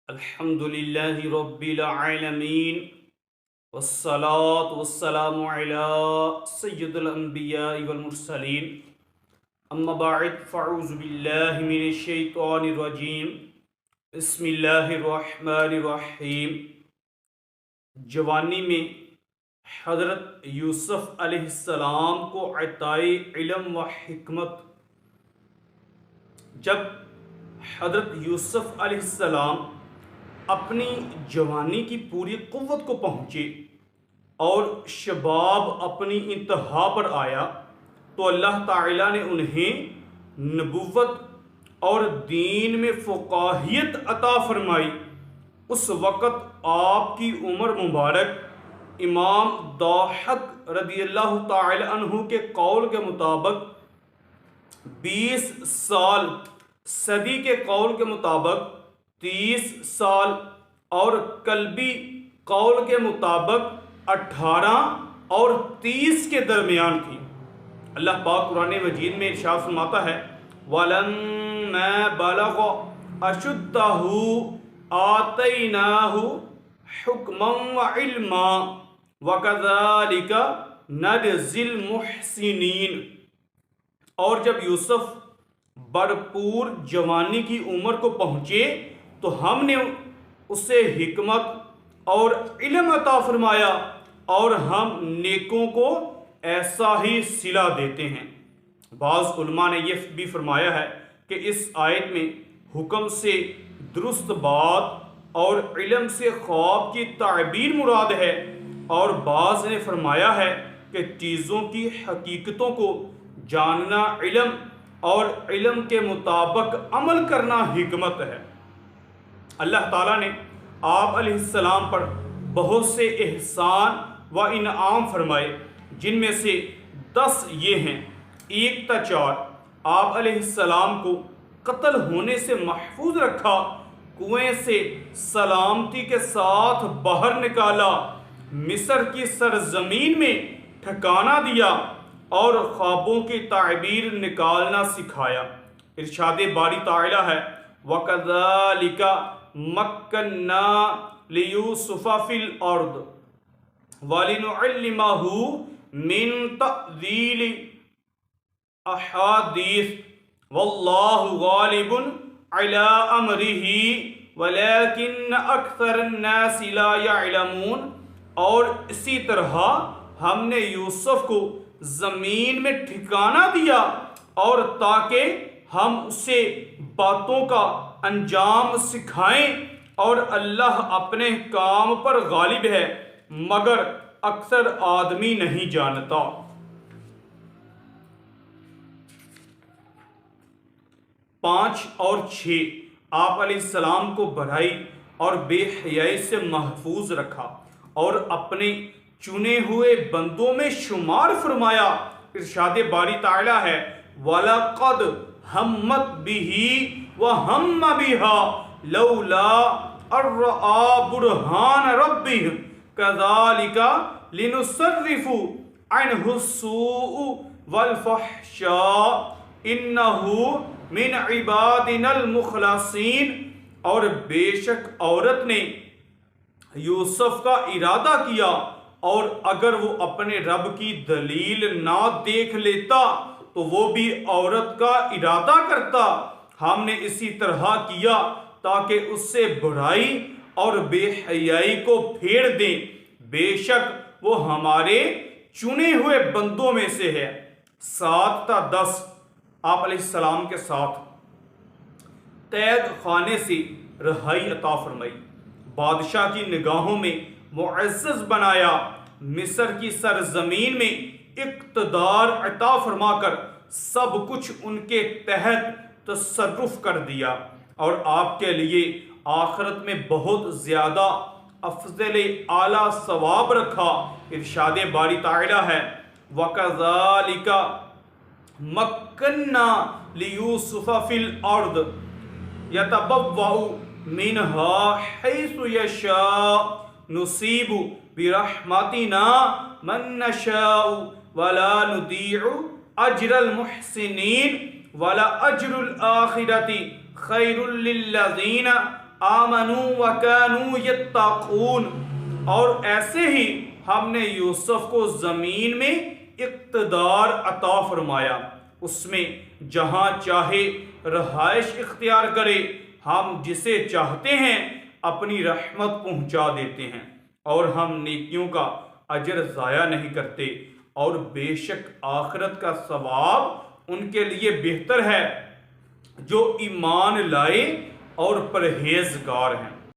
الحمد لله رب العالمين والصلاة والسلام على سيد الأنبياء والمرسلين أما بعد فأعوذ بالله من الشيطان الرجيم بسم اللہ الرحمن الرحیم۔ جوانی میں حضرت یوسف علیہ السلام کو عطائے علم و حکمت۔ جب حضرت یوسف علیہ السلام اپنی جوانی کی پوری قوت کو پہنچے اور شباب اپنی انتہا پر آیا تو اللہ تعالیٰ نے انہیں نبوت اور دین میں فقاہیت عطا فرمائی۔ اس وقت آپ کی عمر مبارک امام ضاحک رضی اللہ تعالی عنہ کے قول کے مطابق 20 سال، صدی کے قول کے مطابق 30 سال اور کلبی قول کے مطابق 18 اور 30 کے درمیان تھی۔ اللہ پاک قرآن مجید میں ارشاد فرماتا ہے وَلَمَّا بَلَغَ أَشُدَّهُ آتَيْنَاهُ حُكْمًا وَعِلْمًا وَكَذَلِكَ نَجْزِي الْمُحْسِنِينَ۔ اور جب یوسف بھرپور جوانی کی عمر کو پہنچے تو ہم نے اسے حکمت اور علم عطا فرمایا اور ہم نیکوں کو ایسا ہی صلہ دیتے ہیں۔ بعض علماء نے یہ بھی فرمایا ہے کہ اس آیت میں حکم سے درست بات اور علم سے خواب کی تعبیر مراد ہے، اور بعض نے فرمایا ہے کہ چیزوں کی حقیقتوں کو جاننا علم اور علم کے مطابق عمل کرنا حکمت ہے۔ اللہ تعالیٰ نے آپ علیہ السلام پر بہت سے احسان و انعام فرمائے، جن میں سے 10 یہ ہیں۔ 1 تا 4 آپ علیہ السلام کو قتل ہونے سے محفوظ رکھا، کنویں سے سلامتی کے ساتھ باہر نکالا، مصر کی سرزمین میں ٹھکانہ دیا اور خوابوں کی تعبیر نکالنا سکھایا۔ ارشاد باری تعالی ہے وَكَذَلِكَ مَكَّنَّا لِيُوسُفَ فِي الْأَرْضِ وَلِنُعَلِّمَهُ مِن تَأْوِيلِ الْأَحَادِيثِ وَاللَّهُ غَالِبٌ عَلَى أَمْرِهِ وَلَكِنَّ أَكْثَرَ النَّاسِ لَا يَعْلَمُونَ۔ اور اسی طرح ہم نے یوسف کو زمین میں ٹھکانہ دیا اور تاکہ ہم اسے باتوں کا انجام سکھائیں، اور اللہ اپنے کام پر غالب ہے مگر اکثر آدمی نہیں جانتا۔ 5 اور 6 آپ علیہ السلام کو برائی اور بے حیائی سے محفوظ رکھا اور اپنے چنے ہوئے بندوں میں شمار فرمایا۔ ارشاد باری تعالی ہے وَلَقَدْ هَمَّتْ بِهِ وَهَمَّ بِهَا لَوْلَا أَن رَّأَىٰ بُرْهَانَ رَبِّهِ كَذَٰلِكَ لِنُصَرِّفَ عَنْهُ السُّوءَ وَالْفَحْشَاءَ إِنَّهُ مِنْ عِبَادِنَا الْمُخْلَصِينَ۔ اور بے شک عورت نے یوسف کا ارادہ کیا، اور اگر وہ اپنے رب کی دلیل نہ دیکھ لیتا تو وہ بھی عورت کا ارادہ کرتا۔ ہم نے اسی طرح کیا تاکہ اس سے برائی اور بے حیائی کو پھیر دیں، بے شک وہ ہمارے چنے ہوئے بندوں میں سے ہے۔ 7 تا 10 آپ علیہ السلام کے ساتھ قید خانے سے رہائی عطا فرمائی، بادشاہ کی نگاہوں میں معزز بنایا، مصر کی سرزمین میں اقتدار عطا فرما کر سب کچھ ان کے تحت تصرف کر دیا، اور آپ کے لیے آخرت میں بہت زیادہ افضل اعلیٰ ثواب رکھا۔ ارشاد باری تعالی ہے وَكَذَلِكَ مَكَّنَّا لِيُوسُفَ فِي الْأَرْضِ يَتَبَوَّأُ مِنْهَا حَيْثُ يَشَاءُ نُصِيبُ بِرَحْمَتِنَا مَن نَّشَاءُ وَلَا نُضِيعُ أَجْرَ الْمُحْسِنِينَ وَلَأَجْرُ الْآخِرَةِ خَيْرٌ لِلَّذِينَ آمنوا وکانوا یتقون، اور ایسے ہی ہم نے یوسف کو زمین میں اقتدار عطا فرمایا، اس میں جہاں چاہے رہائش اختیار کرے، ہم جسے چاہتے ہیں اپنی رحمت پہنچا دیتے ہیں، اور ہم نیکیوں کا اجر ضائع نہیں کرتے، اور بے شک آخرت کا ثواب ان کے لیے بہتر ہے جو ایمان لائے اور پرہیزگار ہیں۔